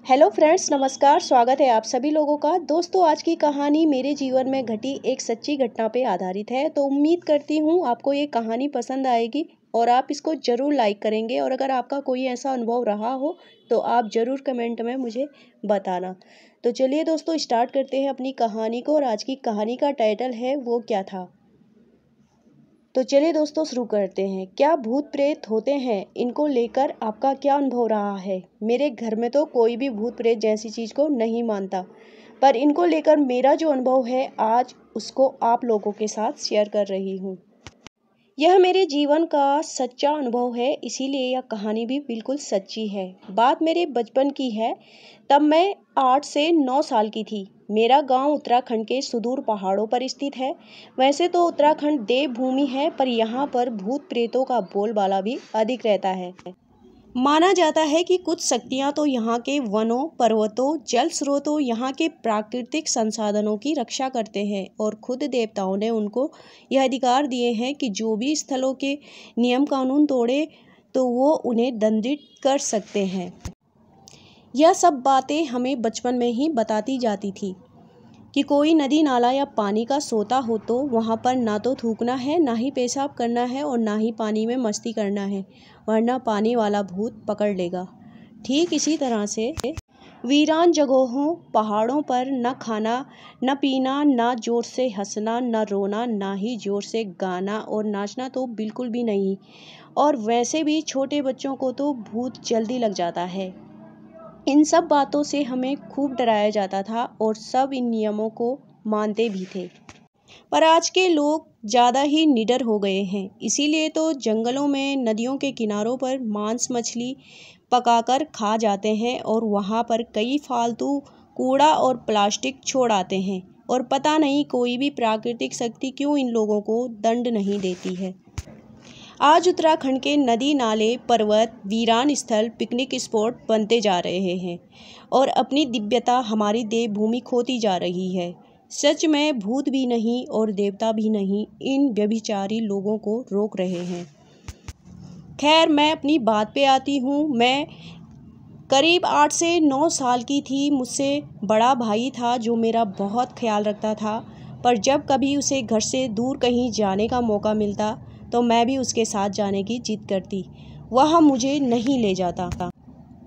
Hello friends, नमस्कार। स्वागत है आप सभी लोगों का। दोस्तों, आज की कहानी मेरे जीवन में घटी एक सच्ची घटना पे आधारित है। तो उम्मीद करती हूँ आपको ये कहानी पसंद आएगी और आप इसको ज़रूर लाइक करेंगे। और अगर आपका कोई ऐसा अनुभव रहा हो तो आप ज़रूर कमेंट में मुझे बताना। तो चलिए दोस्तों, स्टार्ट करते हैं अपनी कहानी को। और आज की कहानी का टाइटल है वो क्या था। तो चलिए दोस्तों, शुरू करते हैं। क्या भूत प्रेत होते हैं? इनको लेकर आपका क्या अनुभव रहा है? मेरे घर में तो कोई भी भूत प्रेत जैसी चीज़ को नहीं मानता, पर इनको लेकर मेरा जो अनुभव है आज उसको आप लोगों के साथ शेयर कर रही हूँ। यह मेरे जीवन का सच्चा अनुभव है, इसीलिए यह कहानी भी बिल्कुल सच्ची है। बात मेरे बचपन की है। तब मैं 8 से 9 साल की थी। मेरा गांव उत्तराखंड के सुदूर पहाड़ों पर स्थित है। वैसे तो उत्तराखंड देवभूमि है, पर यहाँ पर भूत प्रेतों का बोलबाला भी अधिक रहता है। माना जाता है कि कुछ शक्तियाँ तो यहाँ के वनों, पर्वतों, जल स्रोतों, यहाँ के प्राकृतिक संसाधनों की रक्षा करते हैं। और खुद देवताओं ने उनको यह अधिकार दिए हैं कि जो भी स्थलों के नियम कानून तोड़े तो वो उन्हें दंडित कर सकते हैं। यह सब बातें हमें बचपन में ही बताती जाती थी कि कोई नदी नाला या पानी का सोता हो तो वहाँ पर ना तो थूकना है, ना ही पेशाब करना है और ना ही पानी में मस्ती करना है, वरना पानी वाला भूत पकड़ लेगा। ठीक इसी तरह से वीरान जगहों, पहाड़ों पर न खाना, न पीना, न जोर से हंसना, न रोना, ना ही जोर से गाना और नाचना तो बिल्कुल भी नहीं। और वैसे भी छोटे बच्चों को तो भूत जल्दी लग जाता है। इन सब बातों से हमें खूब डराया जाता था और सब इन नियमों को मानते भी थे। पर आज के लोग ज़्यादा ही निडर हो गए हैं, इसीलिए तो जंगलों में, नदियों के किनारों पर मांस मछली पकाकर खा जाते हैं और वहाँ पर कई फालतू कूड़ा और प्लास्टिक छोड़ आते हैं। और पता नहीं कोई भी प्राकृतिक शक्ति क्यों इन लोगों को दंड नहीं देती है। आज उत्तराखंड के नदी नाले, पर्वत, वीरान स्थल पिकनिक स्पॉट बनते जा रहे हैं और अपनी दिव्यता हमारी देवभूमि खोती जा रही है। सच में भूत भी नहीं और देवता भी नहीं इन व्यभिचारी लोगों को रोक रहे हैं। खैर, मैं अपनी बात पे आती हूँ। मैं करीब 8 से 9 साल की थी। मुझसे बड़ा भाई था जो मेरा बहुत ख्याल रखता था, पर जब कभी उसे घर से दूर कहीं जाने का मौका मिलता तो मैं भी उसके साथ जाने की जिद करती। वह मुझे नहीं ले जाता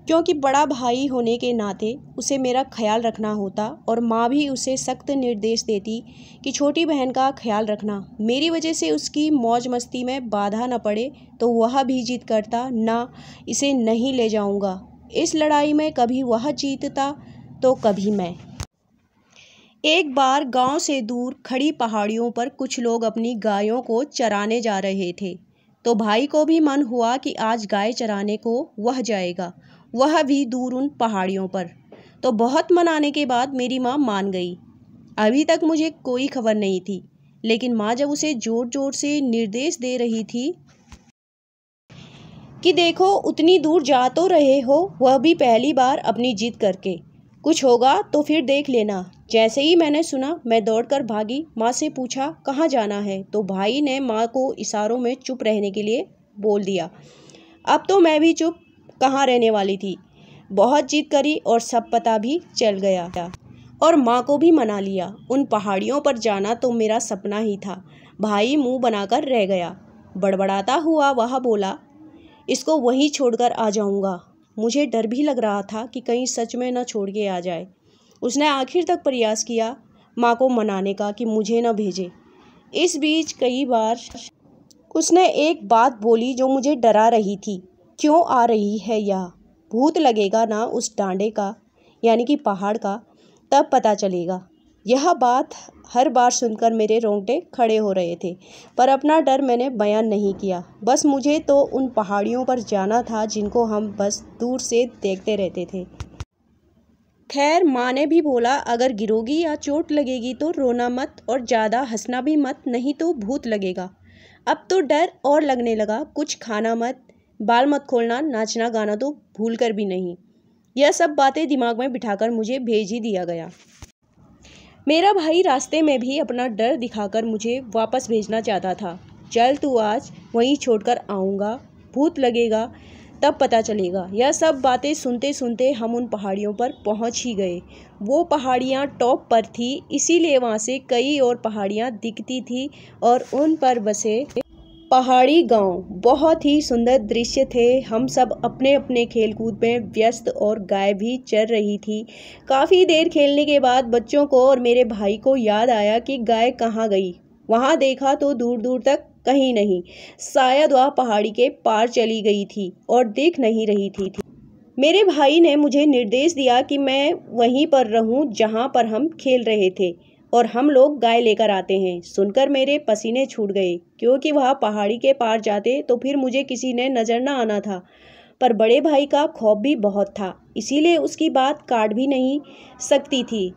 क्योंकि बड़ा भाई होने के नाते उसे मेरा ख्याल रखना होता और माँ भी उसे सख्त निर्देश देती कि छोटी बहन का ख्याल रखना। मेरी वजह से उसकी मौज मस्ती में बाधा न पड़े तो वह भी जिद करता, ना, इसे नहीं ले जाऊँगा। इस लड़ाई में कभी वह जीतता तो कभी मैं। एक बार गांव से दूर खड़ी पहाड़ियों पर कुछ लोग अपनी गायों को चराने जा रहे थे, तो भाई को भी मन हुआ कि आज गाय चराने को वह जाएगा, वह भी दूर उन पहाड़ियों पर। तो बहुत मनाने के बाद मेरी माँ मान गई। अभी तक मुझे कोई खबर नहीं थी, लेकिन माँ जब उसे जोर जोर से निर्देश दे रही थी कि देखो, उतनी दूर जा तो रहे हो, वह भी पहली बार अपनी जिद करके, कुछ होगा तो फिर देख लेना। जैसे ही मैंने सुना मैं दौड़कर भागी। माँ से पूछा कहाँ जाना है, तो भाई ने माँ को इशारों में चुप रहने के लिए बोल दिया। अब तो मैं भी चुप कहाँ रहने वाली थी। बहुत जिद करी और सब पता भी चल गया और माँ को भी मना लिया। उन पहाड़ियों पर जाना तो मेरा सपना ही था। भाई मुँह बनाकर रह गया। बड़बड़ाता हुआ वह बोला, इसको वहीं छोड़कर आ जाऊँगा। मुझे डर भी लग रहा था कि कहीं सच में न छोड़ के आ जाए। उसने आखिर तक प्रयास किया माँ को मनाने का कि मुझे न भेजे। इस बीच कई बार उसने एक बात बोली जो मुझे डरा रही थी। क्यों आ रही है यह? भूत लगेगा ना उस डांडे का, यानी कि पहाड़ का, तब पता चलेगा। यह बात हर बार सुनकर मेरे रोंगटे खड़े हो रहे थे, पर अपना डर मैंने बयान नहीं किया। बस मुझे तो उन पहाड़ियों पर जाना था जिनको हम बस दूर से देखते रहते थे। खैर, माँ ने भी बोला, अगर गिरोगी या चोट लगेगी तो रोना मत और ज़्यादा हंसना भी मत, नहीं तो भूत लगेगा। अब तो डर और लगने लगा। कुछ खाना मत, बाल मत खोलना, नाचना गाना तो भूल कर भी नहीं। यह सब बातें दिमाग में बिठाकर मुझे भेज ही दिया गया। मेरा भाई रास्ते में भी अपना डर दिखाकर मुझे वापस भेजना चाहता था। चल तू आज, वहीं छोड़कर आऊँगा, भूत लगेगा तब पता चलेगा। यह सब बातें सुनते सुनते हम उन पहाड़ियों पर पहुंच ही गए। वो पहाड़ियां टॉप पर थी, इसीलिए वहां से कई और पहाड़ियां दिखती थी और उन पर बसे पहाड़ी गांव। बहुत ही सुंदर दृश्य थे। हम सब अपने अपने खेलकूद में व्यस्त और गाय भी चर रही थी। काफ़ी देर खेलने के बाद बच्चों को और मेरे भाई को याद आया कि गाय कहाँ गई। वहां देखा तो दूर दूर तक कहीं नहीं, शायद वह पहाड़ी के पार चली गई थी और दिख नहीं रही थी। मेरे भाई ने मुझे निर्देश दिया कि मैं वहीं पर रहूं जहां पर हम खेल रहे थे और हम लोग गाय लेकर आते हैं। सुनकर मेरे पसीने छूट गए, क्योंकि वह पहाड़ी के पार जाते तो फिर मुझे किसी ने नजर न आना था। पर बड़े भाई का खौफ भी बहुत था, इसीलिए उसकी बात काट भी नहीं सकती थी।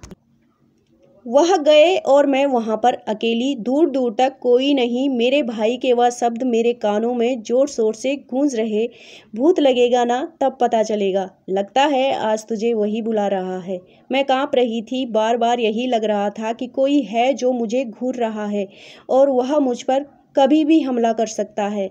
वह गए और मैं वहां पर अकेली, दूर दूर तक कोई नहीं। मेरे भाई के वह शब्द मेरे कानों में जोर शोर से गूंज रहे, भूत लगेगा ना, तब पता चलेगा। लगता है आज तुझे वही बुला रहा है। मैं कांप रही थी, बार बार यही लग रहा था कि कोई है जो मुझे घूर रहा है और वह मुझ पर कभी भी हमला कर सकता है।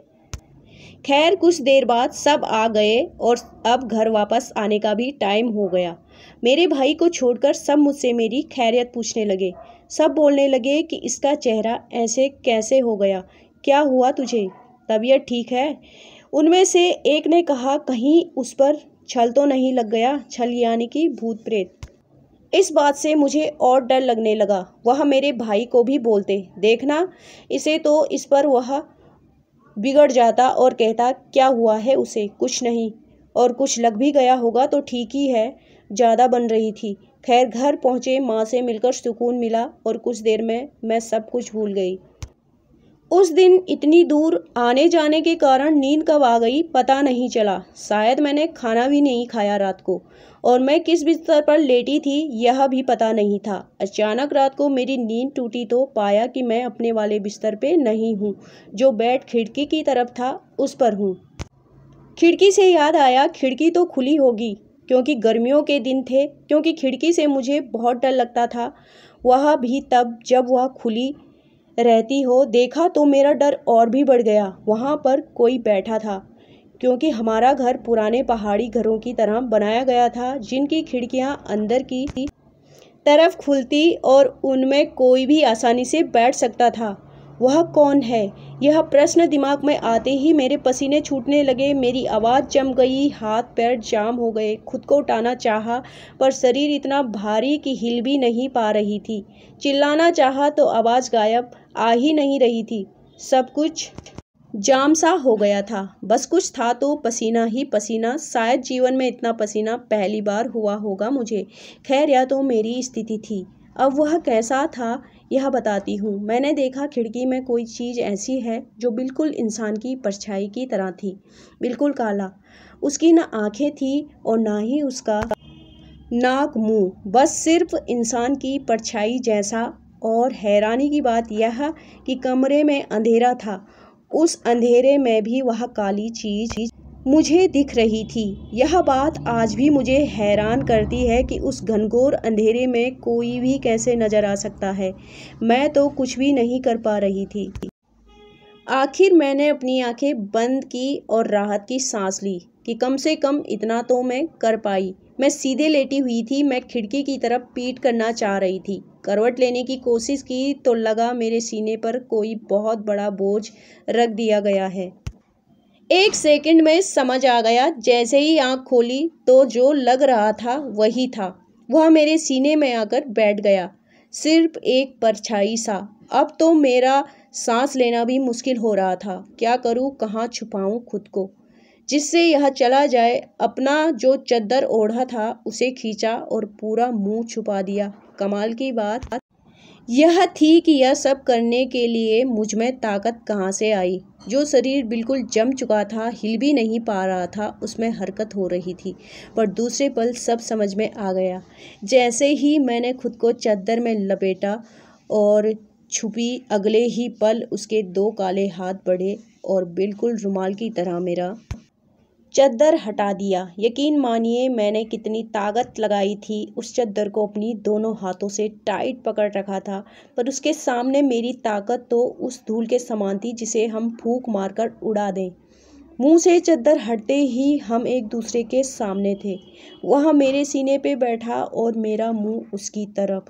खैर कुछ देर बाद सब आ गए और अब घर वापस आने का भी टाइम हो गया। मेरे भाई को छोड़कर सब मुझसे मेरी खैरियत पूछने लगे। सब बोलने लगे कि इसका चेहरा ऐसे कैसे हो गया, क्या हुआ तुझे, तबीयत ठीक है? उनमें से एक ने कहा, कहीं उस पर छल तो नहीं लग गया? छल यानी कि भूत प्रेत। इस बात से मुझे और डर लगने लगा। वह मेरे भाई को भी बोलते, देखना इसे, तो इस पर वह बिगड़ जाता और कहता, क्या हुआ है उसे? कुछ नहीं, और कुछ लग भी गया होगा तो ठीक ही है, ज़्यादा बन रही थी। खैर घर पहुँचे, माँ से मिलकर सुकून मिला और कुछ देर में मैं सब कुछ भूल गई। उस दिन इतनी दूर आने जाने के कारण नींद कब आ गई पता नहीं चला। शायद मैंने खाना भी नहीं खाया रात को, और मैं किस बिस्तर पर लेटी थी यह भी पता नहीं था। अचानक रात को मेरी नींद टूटी तो पाया कि मैं अपने वाले बिस्तर पे नहीं हूँ, जो बेड खिड़की की तरफ था उस पर हूँ। खिड़की से याद आया, खिड़की तो खुली होगी, क्योंकि गर्मियों के दिन थे, क्योंकि खिड़की से मुझे बहुत डर लगता था, वह भी तब जब वह खुली रहती हो। देखा तो मेरा डर और भी बढ़ गया। वहाँ पर कोई बैठा था, क्योंकि हमारा घर पुराने पहाड़ी घरों की तरह बनाया गया था, जिनकी खिड़कियाँ अंदर की तरफ खुलती और उनमें कोई भी आसानी से बैठ सकता था। वह कौन है? यह प्रश्न दिमाग में आते ही मेरे पसीने छूटने लगे, मेरी आवाज़ जम गई, हाथ पैर जाम हो गए। खुद को उठाना चाहा, पर शरीर इतना भारी कि हिल भी नहीं पा रही थी। चिल्लाना चाहा तो आवाज़ गायब, आ ही नहीं रही थी। सब कुछ जाम सा हो गया था। बस कुछ था तो पसीना ही पसीना। शायद जीवन में इतना पसीना पहली बार हुआ होगा मुझे। खैर यह तो मेरी स्थिति थी। अब वह कैसा था यह बताती हूँ। मैंने देखा खिड़की में कोई चीज़ ऐसी है जो बिल्कुल इंसान की परछाई की तरह थी, बिल्कुल काला। उसकी ना आंखें थी और ना ही उसका नाक मुंह, बस सिर्फ इंसान की परछाई जैसा। और हैरानी की बात यह कि कमरे में अंधेरा था, उस अंधेरे में भी वह काली चीज मुझे दिख रही थी। यह बात आज भी मुझे हैरान करती है कि उस घनघोर अंधेरे में कोई भी कैसे नजर आ सकता है। मैं तो कुछ भी नहीं कर पा रही थी। आखिर मैंने अपनी आंखें बंद की और राहत की सांस ली कि कम से कम इतना तो मैं कर पाई। मैं सीधे लेटी हुई थी। मैं खिड़की की तरफ पीठ करना चाह रही थी। करवट लेने की कोशिश की तो लगा मेरे सीने पर कोई बहुत बड़ा बोझ रख दिया गया है। एक सेकंड में समझ आ गया। जैसे ही आंख खोली तो जो लग रहा था वही था। वह मेरे सीने में आकर बैठ गया, सिर्फ एक परछाई सा। अब तो मेरा सांस लेना भी मुश्किल हो रहा था। क्या करूं, कहाँ छुपाऊं खुद को जिससे यह चला जाए। अपना जो चद्दर ओढ़ा था उसे खींचा और पूरा मुंह छुपा दिया। कमाल की बात यह थी कि यह सब करने के लिए मुझ में ताकत कहाँ से आई। जो शरीर बिल्कुल जम चुका था, हिल भी नहीं पा रहा था, उसमें हरकत हो रही थी। पर दूसरे पल सब समझ में आ गया। जैसे ही मैंने खुद को चद्दर में लपेटा और छुपी, अगले ही पल उसके दो काले हाथ बढ़े और बिल्कुल रुमाल की तरह मेरा चद्दर हटा दिया। यकीन मानिए मैंने कितनी ताकत लगाई थी। उस चद्दर को अपनी दोनों हाथों से टाइट पकड़ रखा था, पर उसके सामने मेरी ताकत तो उस धूल के समान थी जिसे हम फूंक मारकर उड़ा दें। मुंह से चद्दर हटते ही हम एक दूसरे के सामने थे। वह मेरे सीने पे बैठा और मेरा मुंह उसकी तरफ,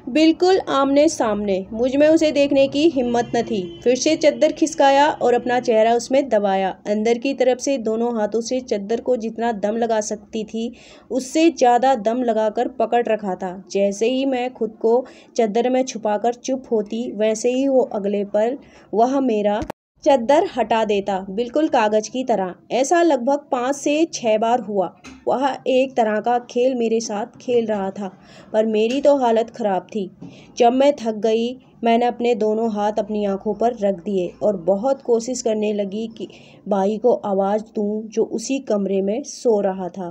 बिल्कुल आमने सामने। मुझ में उसे देखने की हिम्मत न थी। फिर से चद्दर खिसकाया और अपना चेहरा उसमें दबाया। अंदर की तरफ से दोनों हाथों से चद्दर को जितना दम लगा सकती थी उससे ज़्यादा दम लगाकर पकड़ रखा था। जैसे ही मैं खुद को चद्दर में छुपाकर चुप होती, वैसे ही वो अगले पल वह मेरा चद्दर हटा देता, बिल्कुल कागज की तरह। ऐसा लगभग 5 से 6 बार हुआ। वह एक तरह का खेल मेरे साथ खेल रहा था, पर मेरी तो हालत ख़राब थी। जब मैं थक गई, मैंने अपने दोनों हाथ अपनी आंखों पर रख दिए और बहुत कोशिश करने लगी कि भाई को आवाज़ दूं जो उसी कमरे में सो रहा था।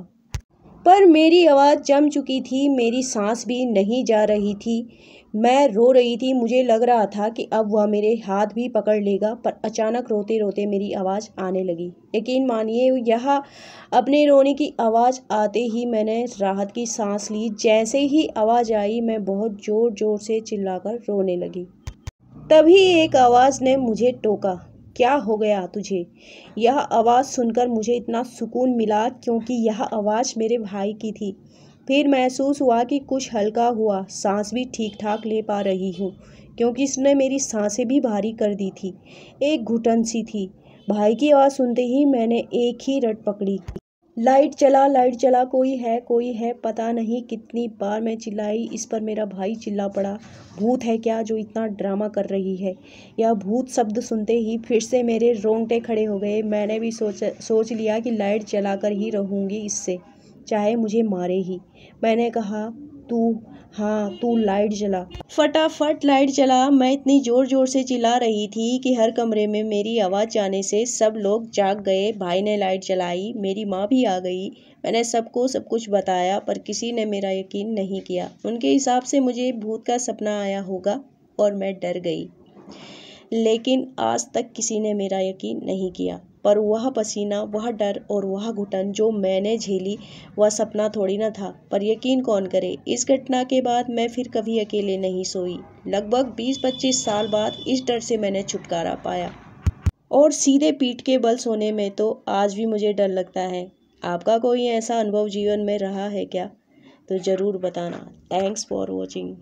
पर मेरी आवाज़ जम चुकी थी, मेरी सांस भी नहीं जा रही थी। मैं रो रही थी। मुझे लग रहा था कि अब वह मेरे हाथ भी पकड़ लेगा, पर अचानक रोते रोते मेरी आवाज़ आने लगी। यकीन मानिए, यह अपने रोने की आवाज़ आते ही मैंने राहत की सांस ली। जैसे ही आवाज़ आई, मैं बहुत ज़ोर ज़ोर से चिल्लाकर रोने लगी। तभी एक आवाज़ ने मुझे टोका, क्या हो गया तुझे? यह आवाज़ सुनकर मुझे इतना सुकून मिला क्योंकि यह आवाज़ मेरे भाई की थी। फिर महसूस हुआ कि कुछ हल्का हुआ, सांस भी ठीक ठाक ले पा रही हूँ क्योंकि इसने मेरी सांसें भी भारी कर दी थी। एक घुटन सी थी। भाई की आवाज़ सुनते ही मैंने एक ही रट पकड़ी, लाइट चला, कोई है। पता नहीं कितनी बार मैं चिल्लाई, इस पर मेरा भाई चिल्ला पड़ा, भूत है क्या जो इतना ड्रामा कर रही है? यह भूत शब्द सुनते ही फिर से मेरे रोंगटे खड़े हो गए। मैंने भी सोच लिया कि लाइट जलाकर ही रहूँगी इससे, चाहे मुझे मारे ही। मैंने कहा, तू लाइट जला। फटाफट लाइट जला। मैं इतनी जोर जोर से चिल्ला रही थी कि हर कमरे में मेरी आवाज़ जाने से सब लोग जाग गए। भाई ने लाइट जलाई, मेरी माँ भी आ गई। मैंने सबको सब कुछ बताया, पर किसी ने मेरा यकीन नहीं किया। उनके हिसाब से मुझे भूत का सपना आया होगा और मैं डर गई। लेकिन आज तक किसी ने मेरा यकीन नहीं किया। पर वह पसीना, वह डर और वह घुटन जो मैंने झेली, वह सपना थोड़ी ना था। पर यकीन कौन करे, इस घटना के बाद मैं फिर कभी अकेले नहीं सोई। लगभग 20-25 साल बाद इस डर से मैंने छुटकारा पाया। और सीधे पीठ के बल सोने में तो आज भी मुझे डर लगता है। आपका कोई ऐसा अनुभव जीवन में रहा है क्या? तो ज़रूर बताना। Thanks for watching.